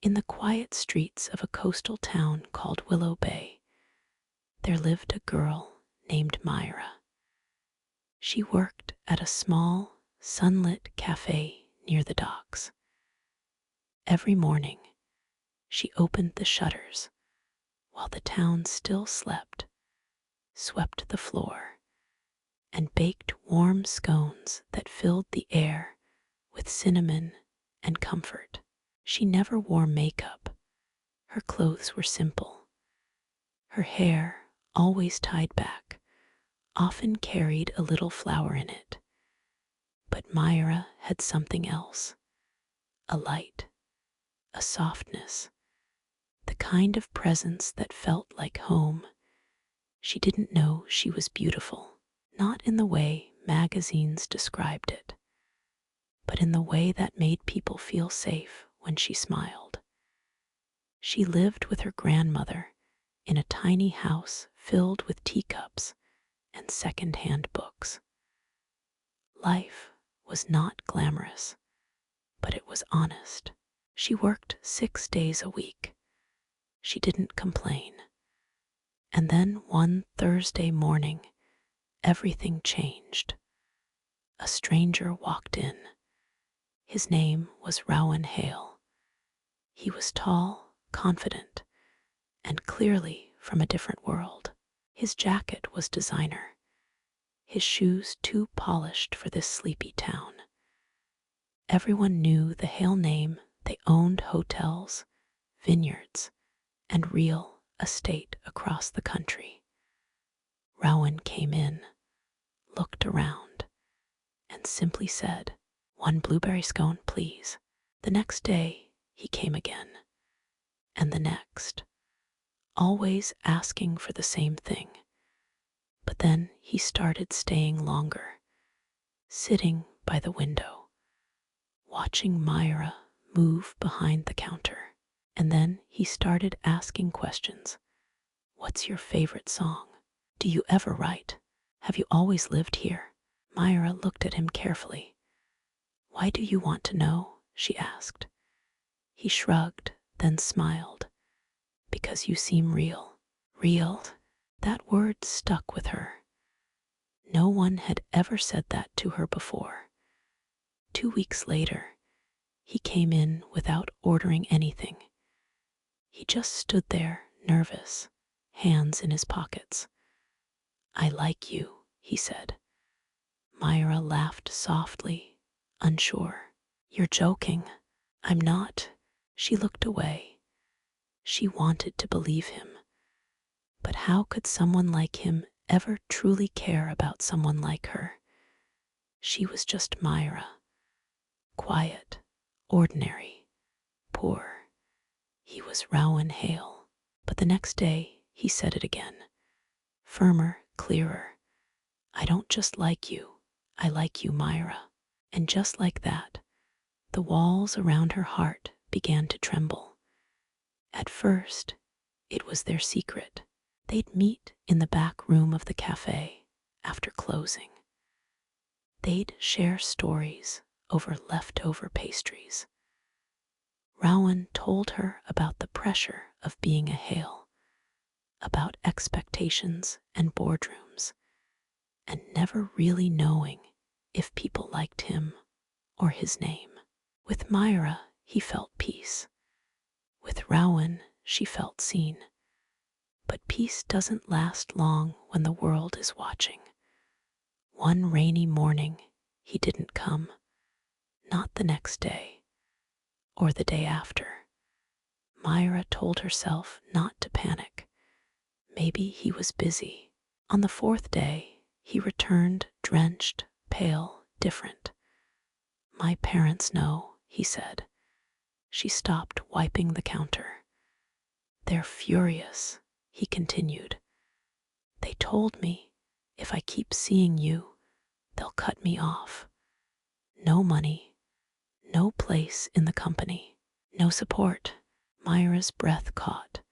In the quiet streets of a coastal town called Willow Bay, there lived a girl named Myra. She worked at a small, sunlit café near the docks. Every morning, she opened the shutters while the town still slept, swept the floor, and baked warm scones that filled the air with cinnamon and comfort. She never wore makeup. Her clothes were simple. Her hair, always tied back, often carried a little flower in it. But Myra had something else, a light, a softness, the kind of presence that felt like home. She didn't know she was beautiful, not in the way magazines described it, but in the way that made people feel safe when she smiled. She lived with her grandmother in a tiny house filled with teacups and second-hand books. Life was not glamorous, but it was honest. She worked 6 days a week. She didn't complain. And then one Thursday morning, everything changed. A stranger walked in. His name was Rowan Hale. He was tall, confident, and clearly from a different world. His jacket was designer, his shoes too polished for this sleepy town. Everyone knew the Hale name. They owned hotels, vineyards, and real estate across the country. Rowan came in, looked around, and simply said, "1 blueberry scone, please." The next day, he came again, and the next, always asking for the same thing. But then he started staying longer, sitting by the window, watching Myra move behind the counter. And then he started asking questions. "What's your favorite song? Do you ever write? Have you always lived here?" Myra looked at him carefully. "Why do you want to know?" she asked. He shrugged, then smiled. "Because you seem real." Real? That word stuck with her. No one had ever said that to her before. 2 weeks later, he came in without ordering anything. He just stood there, nervous, hands in his pockets. "I like you," he said. Myra laughed softly, unsure. "You're joking." "I'm not." She looked away. She wanted to believe him. But how could someone like him ever truly care about someone like her? She was just Myra. Quiet, ordinary, poor. He was Rowan Hale. But the next day, he said it again. Firmer, clearer. "I don't just like you. I like you, Myra." And just like that, the walls around her heart began to tremble. At first, it was their secret. They'd meet in the back room of the cafe after closing. They'd share stories over leftover pastries. Rowan told her about the pressure of being a Hale, about expectations and boardrooms, and never really knowing if people liked him or his name. With Myra, he felt peace. With Rowan, she felt seen. But peace doesn't last long when the world is watching. One rainy morning, he didn't come. Not the next day, or the day after. Myra told herself not to panic. Maybe he was busy. On the 4th day, he returned, drenched, pale, different. "My parents know," he said. She stopped wiping the counter. "They're furious," he continued. "They told me if I keep seeing you, they'll cut me off. No money, no place in the company, no support." Myra's breath caught.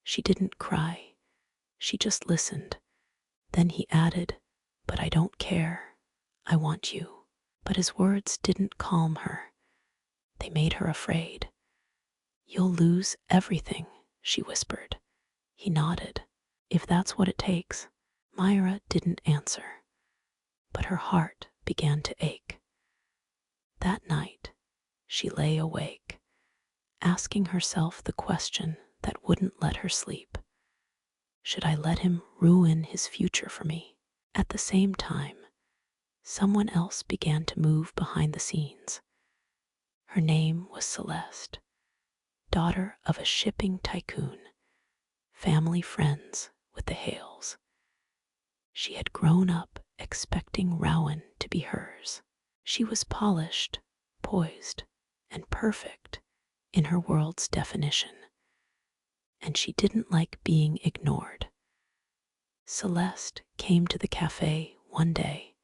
She didn't cry. She just listened. Then he added, "But I don't care. I want you." But his words didn't calm her. They made her afraid. You'll lose everything, she whispered. He nodded. If that's what it takes. Myra didn't answer, but her heart began to ache. That night, she lay awake, asking herself the question that wouldn't let her sleep. Should I let him ruin his future for me? At the same time, someone else began to move behind the scenes. Her name was Celeste, daughter of a shipping tycoon, family friends with the Hales. She had grown up expecting Rowan to be hers. She was polished, poised, and perfect in her world's definition, and she didn't like being ignored. Celeste came to the cafe one day.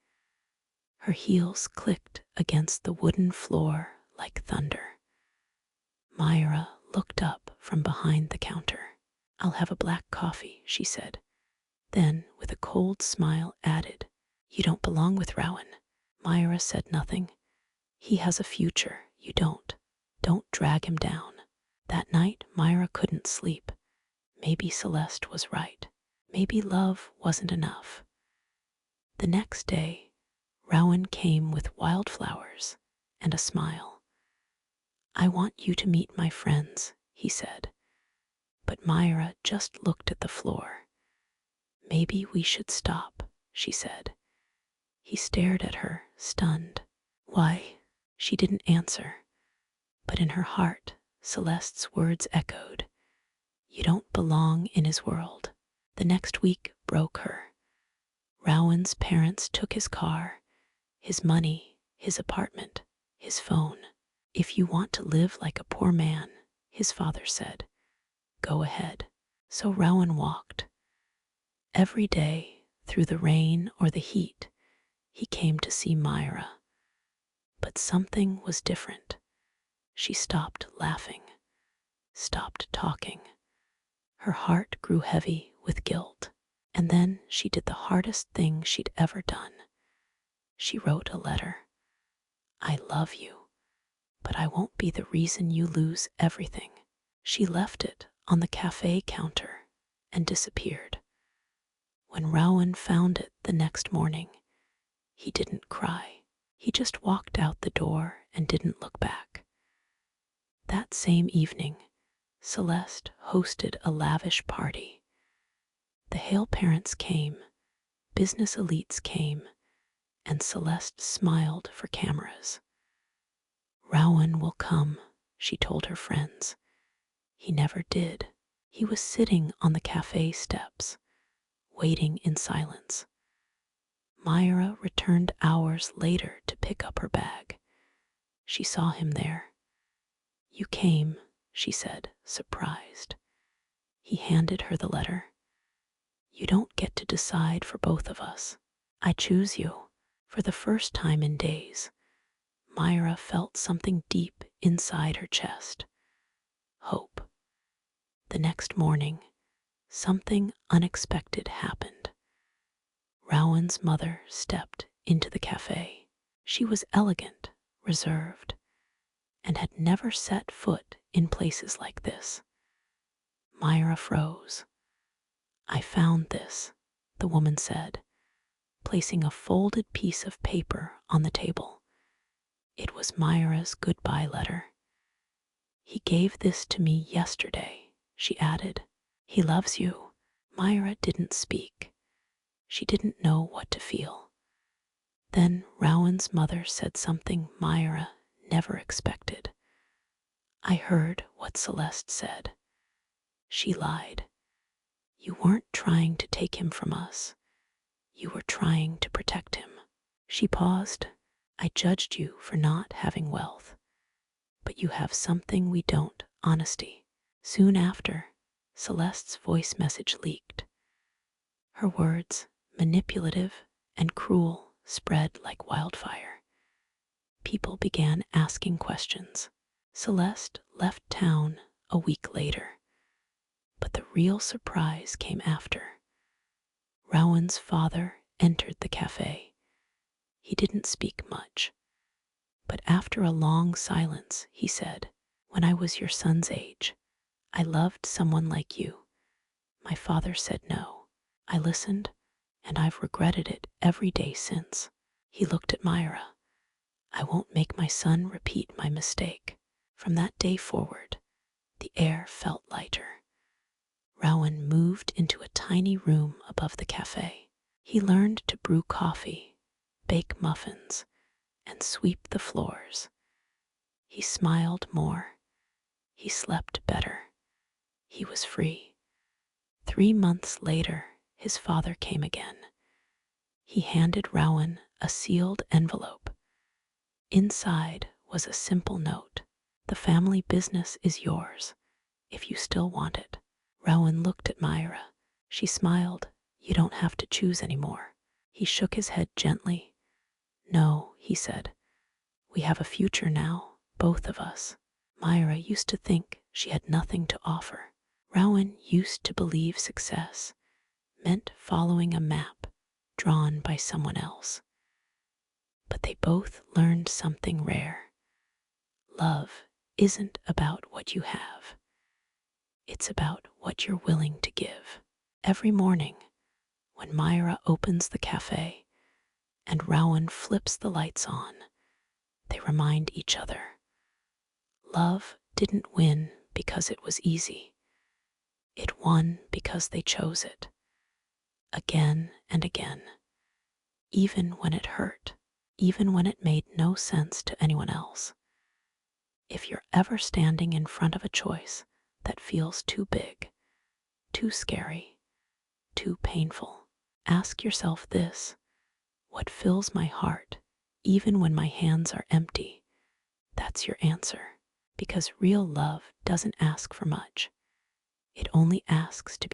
Her heels clicked against the wooden floor like thunder. Myra looked up from behind the counter. I'll have a black coffee, she said. Then, with a cold smile, added, You don't belong with Rowan. Myra said nothing. He has a future, you don't. Don't drag him down. That night, Myra couldn't sleep. Maybe Celeste was right. Maybe love wasn't enough. The next day, Rowan came with wildflowers and a smile. I want you to meet my friends, he said. But Myra just looked at the floor. Maybe we should stop, she said. He stared at her, stunned. Why? She didn't answer. But in her heart, Celeste's words echoed. You don't belong in his world. The next week broke her. Rowan's parents took his car, his money, his apartment, his phone. If you want to live like a poor man, his father said, go ahead. So Rowan walked. Every day, through the rain or the heat, he came to see Myra. But something was different. She stopped laughing, stopped talking. Her heart grew heavy with guilt. And then she did the hardest thing she'd ever done. She wrote a letter. I love you, but I won't be the reason you lose everything. She left it on the cafe counter and disappeared. When Rowan found it the next morning, he didn't cry. He just walked out the door and didn't look back. That same evening, Celeste hosted a lavish party. The Hale parents came, business elites came, and Celeste smiled for cameras. Rowan will come, she told her friends. He never did. He was sitting on the cafe steps, waiting in silence. Myra returned hours later to pick up her bag. She saw him there. You came, she said, surprised. He handed her the letter. You don't get to decide for both of us. I choose you. For the first time in days, Myra felt something deep inside her chest. Hope. The next morning, something unexpected happened. Rowan's mother stepped into the cafe. She was elegant, reserved, and had never set foot in places like this. Myra froze. I found this, the woman said, placing a folded piece of paper on the table. It was Myra's goodbye letter. He gave this to me yesterday, she added. He loves you. Myra didn't speak. She didn't know what to feel. Then Rowan's mother said something Myra never expected. I heard what Celeste said. She lied. You weren't trying to take him from us. You were trying to protect him. She paused. I judged you for not having wealth. But you have something we don't, honesty. Soon after, Celeste's voice message leaked. Her words, manipulative and cruel, spread like wildfire. People began asking questions. Celeste left town a week later. But the real surprise came after. Rowan's father entered the cafe. He didn't speak much, but after a long silence, he said, When I was your son's age, I loved someone like you. My father said no. I listened, and I've regretted it every day since. He looked at Myra. I won't make my son repeat my mistake. From that day forward, the air felt lighter. Rowan moved into a tiny room above the cafe. He learned to brew coffee, bake muffins, and sweep the floors. He smiled more. He slept better. He was free. 3 months later, his father came again. He handed Rowan a sealed envelope. Inside was a simple note. The family business is yours, if you still want it. Rowan looked at Myra. She smiled. You don't have to choose anymore. He shook his head gently. No, he said. We have a future now, both of us. Myra used to think she had nothing to offer. Rowan used to believe success meant following a map drawn by someone else. But they both learned something rare. Love isn't about what you have. It's about what you're willing to give. Every morning, when Myra opens the cafe and Rowan flips the lights on, they remind each other. Love didn't win because it was easy. It won because they chose it. Again and again. Even when it hurt. Even when it made no sense to anyone else. If you're ever standing in front of a choice that feels too big, too scary, too painful, ask yourself this: what fills my heart, even when my hands are empty? That's your answer. Because real love doesn't ask for much. It only asks to